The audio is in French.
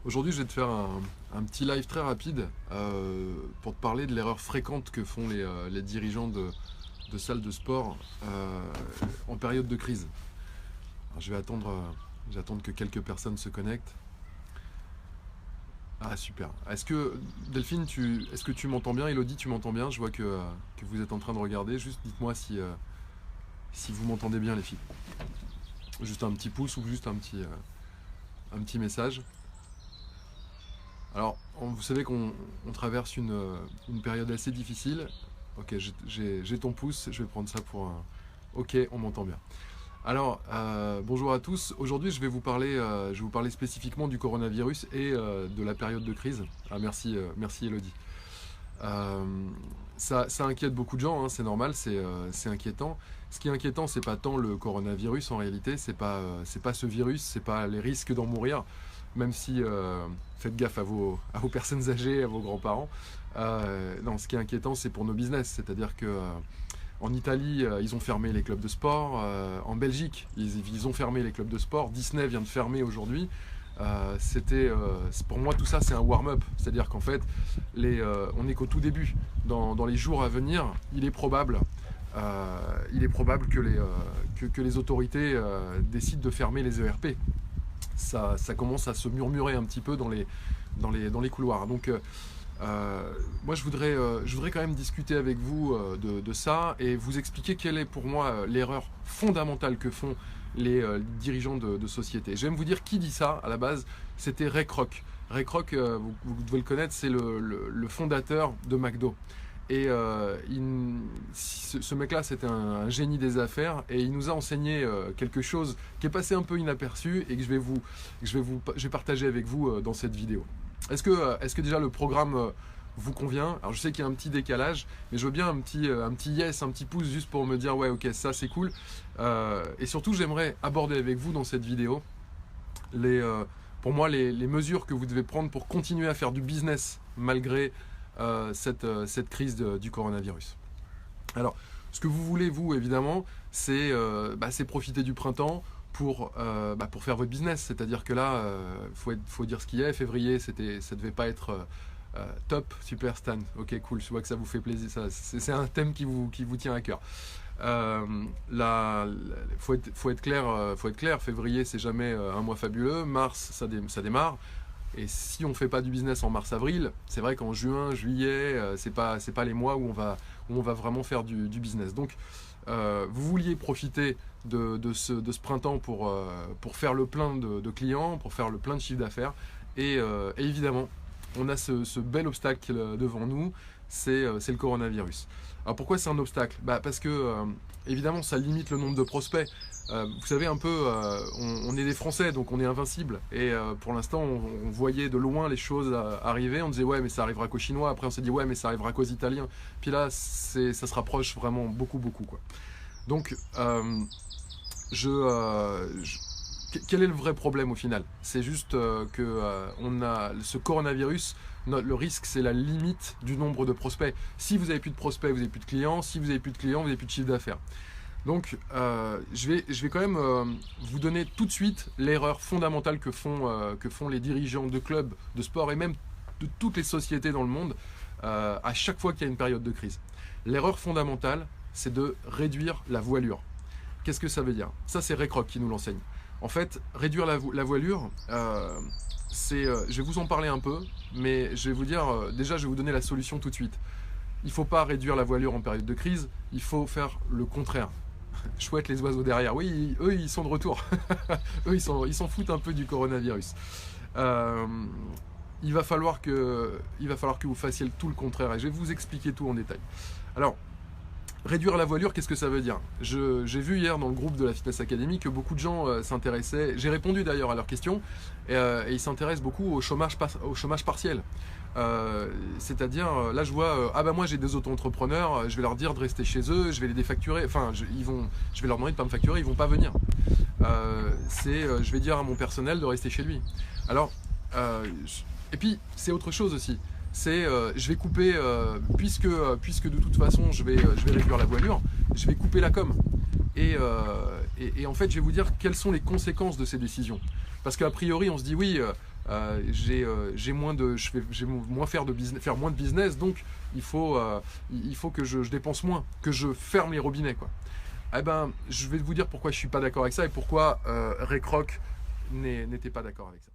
Aujourd'hui, je vais te faire un petit live très rapide pour te parler de l'erreur fréquente que font les dirigeants de salles de sport en période de crise. Alors, je vais attendre que quelques personnes se connectent. Ah super. Delphine, est-ce que tu m'entends bien? Elodie, tu m'entends bien? Je vois que vous êtes en train de regarder. Juste dites-moi si vous m'entendez bien les filles. Juste un petit pouce ou juste un petit message. Alors, vous savez qu'on traverse une période assez difficile. Ok, j'ai ton pouce, je vais prendre ça pour un... Ok, on m'entend bien. Alors, bonjour à tous. Aujourd'hui, je vais vous parler spécifiquement du coronavirus et de la période de crise. Ah, merci Elodie. Ça inquiète beaucoup de gens, hein, c'est normal, c'est inquiétant. Ce qui est inquiétant, c'est pas tant le coronavirus en réalité, c'est pas ce virus, c'est pas les risques d'en mourir, même si faites gaffe à vos personnes âgées, à vos grands-parents. Non, ce qui est inquiétant, c'est pour nos business, c'est-à-dire que en Italie, ils ont fermé les clubs de sport. En Belgique, ils ont fermé les clubs de sport. Disney vient de fermer aujourd'hui. Pour moi, tout ça, c'est un warm-up. C'est-à-dire qu'en fait, on n'est qu'au tout début. Dans les jours à venir, il est probable que les autorités décident de fermer les ERP. Ça commence à se murmurer un petit peu dans les couloirs. Donc, moi, je voudrais quand même discuter avec vous de ça et vous expliquer quelle est pour moi l'erreur fondamentale que font les dirigeants de société. Je vais vous dire qui dit ça à la base, c'était Ray Kroc. Ray Kroc, vous devez le connaître, c'est le fondateur de McDo. Et ce mec-là, c'était un génie des affaires et il nous a enseigné quelque chose qui est passé un peu inaperçu et que je vais partager avec vous dans cette vidéo. Est-ce que déjà le programme vous convient? Alors je sais qu'il y a un petit décalage, mais je veux bien un petit yes, un petit pouce juste pour me dire ouais ok ça c'est cool. Et surtout j'aimerais aborder avec vous dans cette vidéo pour moi les mesures que vous devez prendre pour continuer à faire du business malgré cette crise du coronavirus. Alors ce que vous voulez vous évidemment c'est profiter du printemps pour faire votre business, c'est-à-dire que là, faut dire ce qu'il y a. Février, ça devait pas être top, super Stan. Ok, cool. Je vois que ça vous fait plaisir. C'est un thème qui vous tient à cœur. Faut être clair. Février, c'est jamais un mois fabuleux. Mars, ça démarre. Et si on fait pas du business en mars-avril, c'est vrai qu'en juin, juillet, c'est pas les mois où on va vraiment faire du business. Donc vous vouliez profiter de ce printemps pour faire le plein de clients, pour faire le plein de chiffre d'affaires. Et évidemment, on a ce bel obstacle devant nous, c'est le coronavirus. Alors pourquoi c'est un obstacle? Parce que évidemment, ça limite le nombre de prospects. Vous savez un peu, on est des Français, donc on est invincible. Et pour l'instant, on voyait de loin les choses arriver. On disait ouais, mais ça arrivera qu'aux Chinois. Après, on s'est dit ouais, mais ça arrivera qu'aux Italiens. Puis là, ça se rapproche vraiment beaucoup, quoi. Donc, quel est le vrai problème au final? C'est juste on a ce coronavirus. Le risque, c'est la limite du nombre de prospects. Si vous n'avez plus de prospects, vous n'avez plus de clients. Si vous n'avez plus de clients, vous n'avez plus de chiffre d'affaires. Donc, je vais quand même vous donner tout de suite l'erreur fondamentale que font les dirigeants de clubs de sport et même de toutes les sociétés dans le monde à chaque fois qu'il y a une période de crise. L'erreur fondamentale, c'est de réduire la voilure. Qu'est-ce que ça veut dire? Ça, c'est Ray Kroc qui nous l'enseigne. En fait, réduire la voilure, je vais vous en parler un peu, mais je vais vous dire, déjà, je vais vous donner la solution tout de suite. Il ne faut pas réduire la voilure en période de crise, il faut faire le contraire. Chouette les oiseaux derrière. Oui, eux ils sont de retour. Eux ils s'en foutent un peu du coronavirus. Il va falloir que vous fassiez tout le contraire et je vais vous expliquer tout en détail. Alors, réduire la voilure, qu'est-ce que ça veut dire? J'ai vu hier dans le groupe de la Fitness Academy que beaucoup de gens s'intéressaient. J'ai répondu d'ailleurs à leurs questions et ils s'intéressent beaucoup au chômage partiel. C'est-à-dire, là je vois, moi j'ai des auto-entrepreneurs, je vais leur dire de rester chez eux, je vais les défacturer, enfin je vais leur demander de ne pas me facturer, ils vont pas venir. Je vais dire à mon personnel de rester chez lui. Alors, et puis c'est autre chose aussi. Je vais couper, puisque de toute façon je vais réduire la voilure, je vais couper la com. Et en fait, je vais vous dire quelles sont les conséquences de ces décisions. Parce qu'a priori, on se dit oui, j'ai moins de, j'ai moins faire moins de business, donc il faut que je dépense moins, que je ferme les robinets, quoi. Eh ben, je vais vous dire pourquoi je suis pas d'accord avec ça et pourquoi Ray Kroc n'était pas d'accord avec ça.